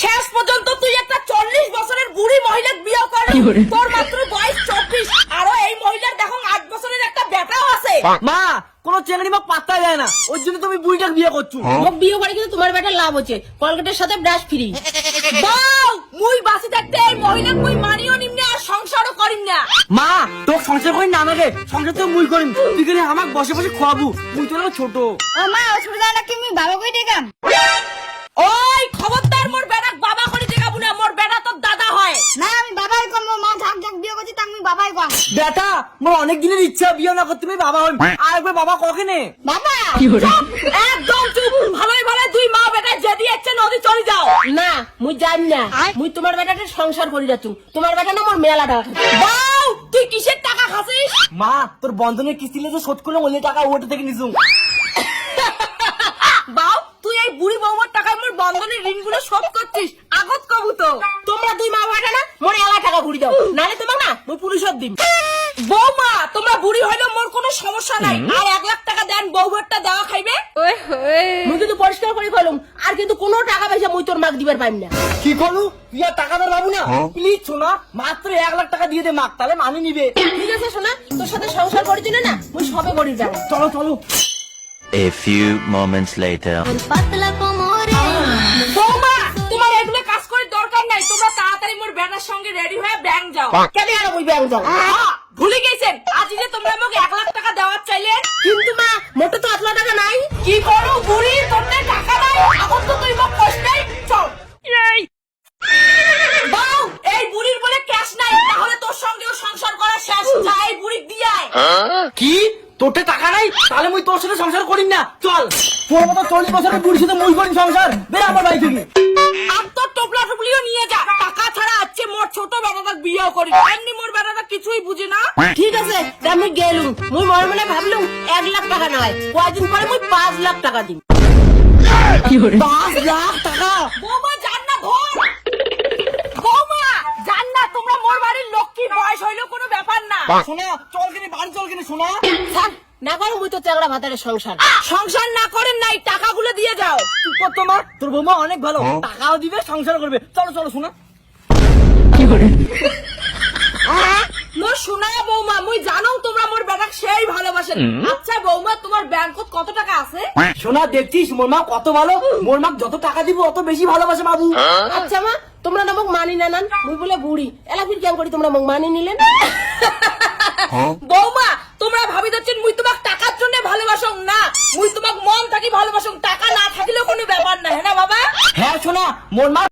শেষ পর্যন্ত তুই একটা 40 বছরের বুড়ি মহিলা বিয়ে করলি, তোর মাত্র বয়স 24, আরো এই মহিলার দেখো 8 বছরের একটা বেটাও আছে। মা কোন চেংড়ি মাছ পাত্তা দেয় না, ওই জন্য তুমি বুড়িটাকে বিয়ে করছো। মোক বিয়ে করে কিন্তু তোমার বেটার লাভ হচ্ছে, কলগেটের সাথে ব্রাশ ফ্রি। বাউ মুই বাসি থাকতে এই মহিলা মুই মানিও নিমনে আর সংসারও করিম না। মা তোর সংসার করি না, আমাকে সংসার তো মুই করিম, তুই করে আমাকে বসে বসে খাওয়াবো, মুই তো ছোট। ও মা অসুবিধা নাকি আমি বাবা কই দেখাম। ওই খবরদার মোর বেটাক বাবা করে দেখাবো না, মোর বেটা তোর দাদা হয় না আমি বাবাই কম, মা ঝাক ঝাক বিয়ে করছি তা আমি বাবাই কম। বেটা মোর অনেক দিনের ইচ্ছা বিয়ে না করতে, তুমি বাবা হই, আর একবার বাবা কখনে বাবা একদম চুপ। ভালোই ভালো দুই মা বেটা যদি ইচ্ছে নদী চলে যাও না, মুই জানি না মুই তোমার বেটাকে সংসার করি যাচ্ছু, তোমার বেটা না মোর মেলা টাকা। বাউ তুই কিসের টাকা খাসিস? মা তোর বন্ধনের কিস্তি যে শোধ করলাম ওই টাকা ওটা থেকে নিছু। বাউ তুই এই বুড়ি বউমার টাকায় মোর বন্ধনের ঋণগুলো শোধ করছিস, আগত কবু তো তোমরা দুই মা বেটা না মোর এলা টাকা ঘুরি দাও, নালে তোমার না মুই পুলিশের দিম। বৌমা তোমরা বুড়ি হইলে মোর কোনো সমস্যা নাই, আর 1 লাখ টাকা দেন বউভাতটা দেওয়া খাইবে। মুই কিন্তু পরিষ্কার করে কইলাম, আর কিন্তু কোনো টাকা পয়সা মুই তোর মাক দিবার পাইম না। কি করলু তুই আর টাকা দেওয়া পাবো না, প্লিজ শোনা মাত্র 1 লাখ টাকা দিয়ে দে মাক, তাহলে মানে নিবে। ঠিক আছে শোনা, তোর সাথে সংসার করেছি না মুই সবে করি যাবো। চলো চলো। A few moments later. পাতলা কোমরে বৌমা তোমার এগুলো কাজ করে দরকার নাই, তোমরা তাড়াতাড়ি মোর ব্যানার সঙ্গে রেডি হয়ে ব্যাংক যাও। কেন আর ওই ব্যাংক যাও? ভুলে গেছেন আজ যে তোমরা আমাকে 1 লাখ টাকা দেওয়ার চাইলে, কিন্তু মা মোটে তো 1 লাখ টাকা নাই। কি করো বুড়ি, তোর টাকা নাই, এখন তো তুই মোক কষ্টাই চল। বাউ এই বুড়ির বলে ক্যাশ নাই, তাহলে তোর সঙ্গেও সংসার করা শেষ, যা এই বুড়ি দিয়ে আয়। কি তোর টাকা নাই, তাহলে মুই তোর সাথে সংসার করিম না, চল। তোর মতো 40 বছরের বুড়ির সাথে মুই করিম সংসার, বের আমার বাড়ি থেকে। আর তোর টোপলা টুপলিও নিয়ে যা, টাকা ছাড়া আছে মোর ছোট বেটাটা বিয়েও করি, এমনি মোর বেটাটা কিছুই বুঝে না। ঠিক আছে আমি গেলুম, মুই মনে মনে ভাবলুম 1 লাখ টাকা নয়, কয়েকদিন পরে মুই 5 লাখ টাকা দিম। 5 লাখ টাকা? বৌমা জান না ধর, বৌমা জান না, তোমরা মোর বাড়ির লক্ষ্মী, বয়স হইলেও কোনো ব্যাপার না। শোনা চল কিনে বাড়ি চল কিনে শোনা। থাক, না করো মুই তো চেংড়া ভাতারের সংসার সংসার না করেন নাই, টাকাগুলো দিয়ে যাও। তুই কত মা, তোর বৌমা অনেক ভালো, টাকাও দিবে সংসার করবে, চলো চলো শোনা। মোর শোনা বৌমা, মুই জানো তোমরা মোর বেটাক সেই ভালোবাসেন। আচ্ছা বৌমা তোমার ব্যাংকত কত টাকা আছে? শোনা দেখছিস মোর মা কত ভালো, মোর মা যত টাকা দিব অত বেশি ভালোবাসে বাবু। আচ্ছা মা তোমরা না মোক মানি না নান, মুই বলে বুড়ি এলা ফির কেন করি তোমরা মোক মানি নিলেন? বৌমা তোমরা ভাবি যাচ্ছেন মুই তোমাক টাকার জন্য ভালোবাসং না, মুই তোমাক মন থাকি ভালোবাসং, টাকা না থাকলেও কোনো ব্যাপার না, হ্যাঁ না বাবা? হ্যাঁ শোনা মোর মা